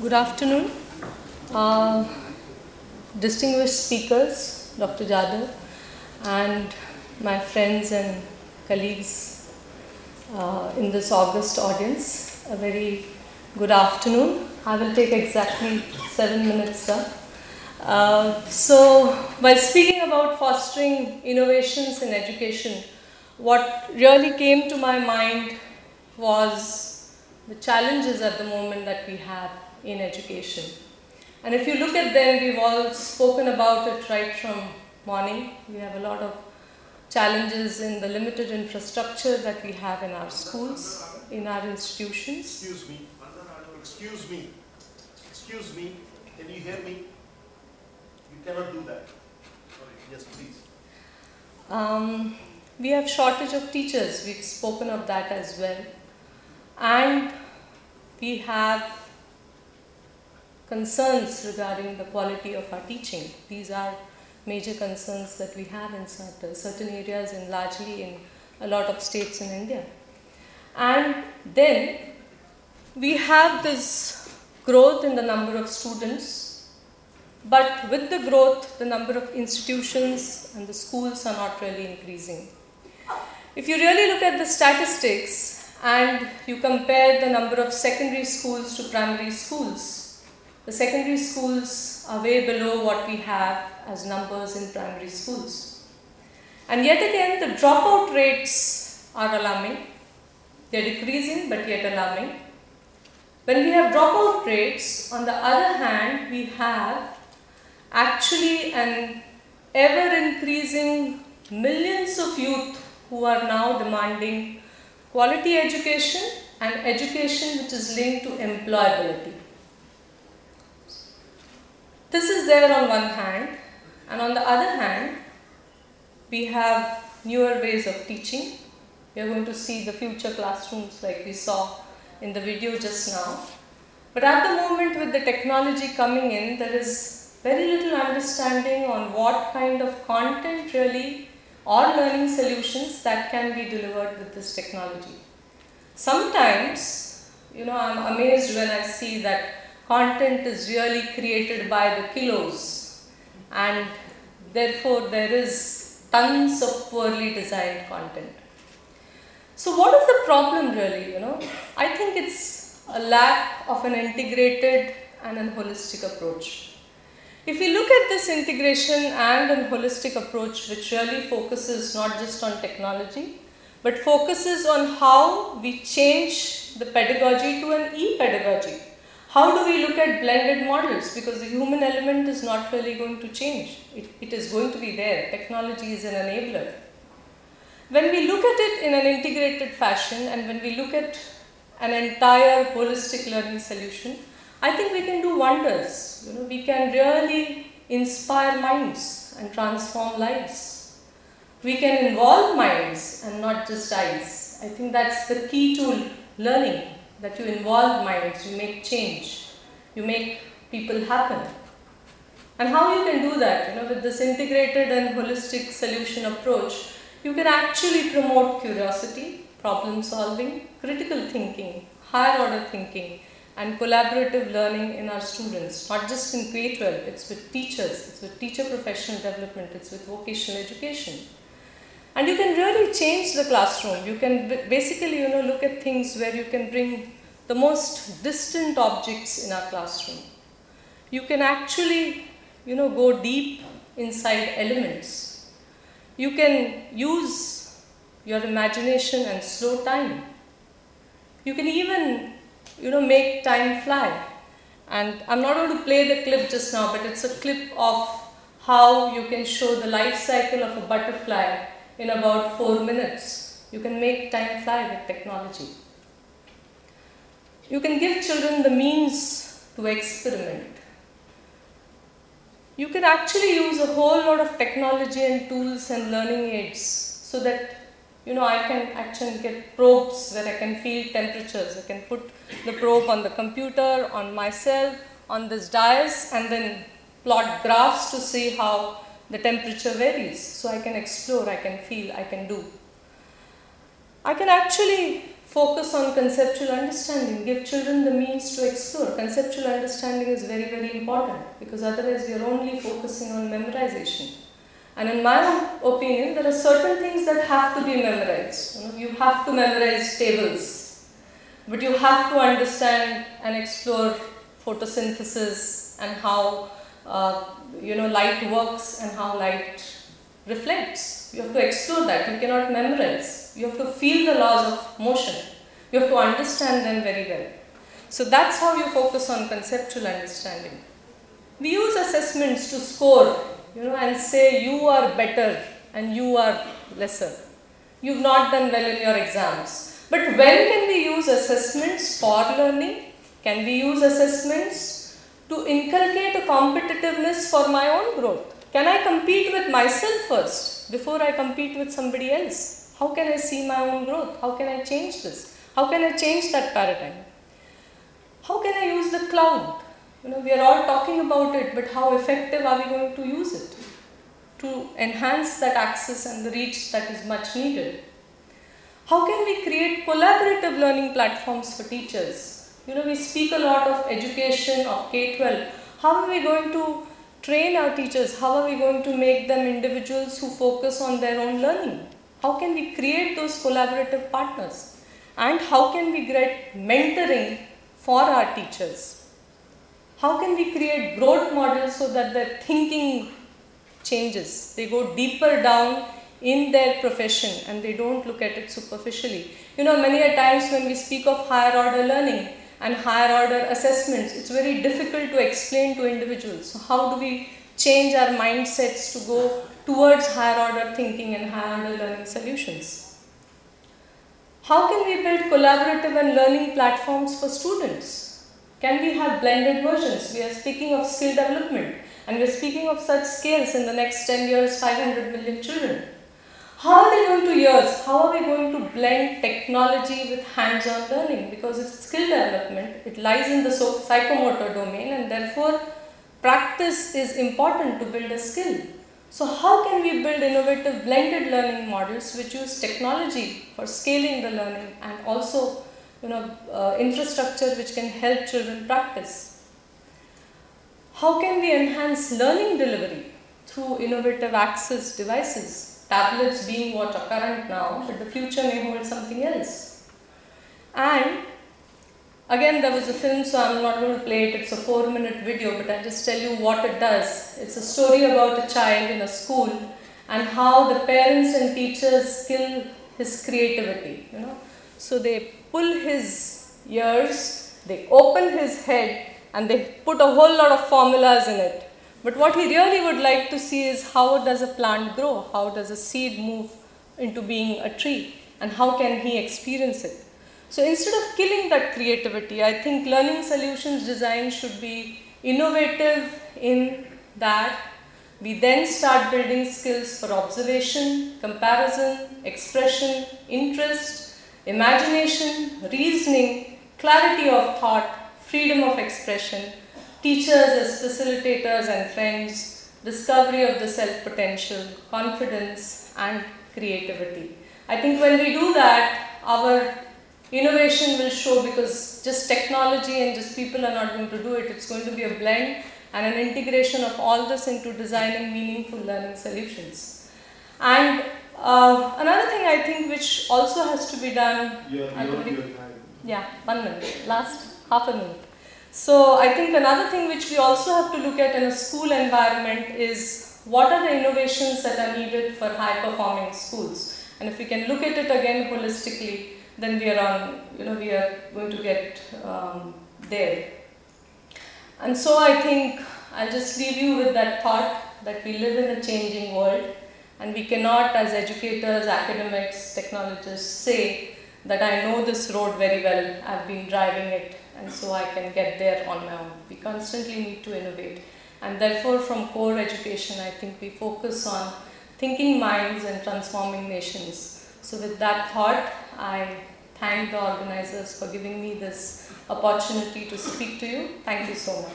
Good afternoon, distinguished speakers, Dr. Jadhav, and my friends and colleagues in this august audience. A very good afternoon. I will take exactly 7 minutes, sir. So, while speaking about fostering innovations in education, what really came to my mind was the challenges at the moment that we have in education. And if you look at them, we've all spoken about it right from morning. We have a lot of challenges in the limited infrastructure that we have in our schools, in our institutions. Excuse me, can you hear me? You cannot do that. Sorry, yes, please. We have shortage of teachers, we've spoken of that as well. And we have concerns regarding the quality of our teaching. These are major concerns that we have in certain areas and largely in a lot of states in India. And then we have this growth in the number of students, but with the growth, the number of institutions and the schools are not really increasing. If you really look at the statistics and you compare the number of secondary schools to primary schools, the secondary schools are way below what we have as numbers in primary schools. And yet again, the dropout rates are alarming. They are decreasing, but yet alarming. When we have dropout rates, on the other hand, we have actually an ever-increasing millions of youth who are now demanding quality education and education which is linked to employability. This is there on one hand, and on the other hand, we have newer ways of teaching. We are going to see the future classrooms like we saw in the video just now. But at the moment, with the technology coming in, there is very little understanding on what kind of content really or learning solutions that can be delivered with this technology. Sometimes, I'm amazed when I see that content is really created by the kilos, and therefore there is tons of poorly designed content. So what is the problem really, I think it's a lack of an integrated and a holistic approach. If we look at this integration and a holistic approach which really focuses not just on technology, but focuses on how we change the pedagogy to an e-pedagogy. How do we look at blended models? Because the human element is not really going to change. It is going to be there. Technology is an enabler. When we look at it in an integrated fashion and when we look at an entire holistic learning solution, I think we can do wonders. We can really inspire minds and transform lives. We can involve minds and not just eyes. I think that's the key to learning, that you involve minds, you make change, you make people happen. And how you can do that? With this integrated and holistic solution approach, you can actually promote curiosity, problem solving, critical thinking, higher order thinking, and collaborative learning in our students, not just in K-12, it's with teachers, it's with teacher professional development, it's with vocational education. And you can really change the classroom. You can basically, look at things where you can bring the most distant objects in our classroom. You can actually, go deep inside elements. You can use your imagination and slow time. You can even, make time fly. And I'm not going to play the clip just now, but it's a clip of how you can show the life cycle of a butterfly in about 4 minutes. You can make time fly with technology. You can give children the means to experiment. You can actually use a whole lot of technology and tools and learning aids so that I can actually get probes where I can feel temperatures. I can put the probe on the computer, on myself, on this dais, and then plot graphs to see how the temperature varies. So I can explore, I can feel, I can do. I can actually focus on conceptual understanding, give children the means to explore. Conceptual understanding is very, very important because otherwise we are only focusing on memorization. And in my opinion, there are certain things that have to be memorized. You have to memorize tables, but you have to understand and explore photosynthesis and how light works and how light reflects. You have to explore that. You cannot memorize. You have to feel the laws of motion. You have to understand them very well. So that's how you focus on conceptual understanding. We use assessments to score, and say you are better and you are lesser. You've not done well in your exams. But when can we use assessments for learning? Can we use assessments to inculcate a competitiveness for my own growth? Can I compete with myself first before I compete with somebody else? How can I see my own growth? How can I change this? How can I change that paradigm? How can I use the cloud? We are all talking about it, but how effective are we going to use it to enhance that access and the reach that is much needed? How can we create collaborative learning platforms for teachers? We speak a lot of education, of K-12. How are we going to train our teachers? How are we going to make them individuals who focus on their own learning? How can we create those collaborative partners? And how can we get mentoring for our teachers? How can we create growth models so that their thinking changes? They go deeper down in their profession and they don't look at it superficially. Many a times when we speak of higher order learning and higher order assessments, it's very difficult to explain to individuals. So how do we change our mindsets to go towards higher order thinking and higher order learning solutions? How can we build collaborative and learning platforms for students? Can we have blended versions? We are speaking of skill development and we are speaking of such scales in the next 10 years, 500 million children. How are they going to use? How are we going to blend technology with hands-on learning? Because it's skill development, it lies in the psychomotor domain and therefore practice is important to build a skill. So how can we build innovative blended learning models which use technology for scaling the learning and also infrastructure which can help children practice? How can we enhance learning delivery through innovative access devices? Tablets being what are current now, but the future may hold something else. And again, there was a film, so I'm not going to play it. It's a 4-minute video, but I'll just tell you what it does. It's a story about a child in a school and how the parents and teachers kill his creativity. So they pull his ears, they open his head, and they put a whole lot of formulas in it. But what he really would like to see is how does a plant grow? How does a seed move into being a tree? And how can he experience it? So instead of killing that creativity, I think learning solutions design should be innovative in that we then start building skills for observation, comparison, expression, interest, imagination, reasoning, clarity of thought, freedom of expression, teachers as facilitators and friends, discovery of the self-potential, confidence and creativity. I think when we do that, our innovation will show, because just technology and just people are not going to do it. It's going to be a blend and an integration of all this into designing meaningful learning solutions. And another thing I think which also has to be done. Yeah, 1 minute, last half a minute. So I think another thing which we also have to look at in a school environment is what are the innovations that are needed for high performing schools. And if we can look at it again holistically, then we are going to get there. And so I think I'll just leave you with that thought that we live in a changing world and we cannot, as educators, academics, technologists, say that I know this road very well, I've been driving it and so I can get there on my own. We constantly need to innovate, and therefore from core education I think we focus on thinking minds and transforming nations. So with that thought, I thank the organizers for giving me this opportunity to speak to you. Thank you so much.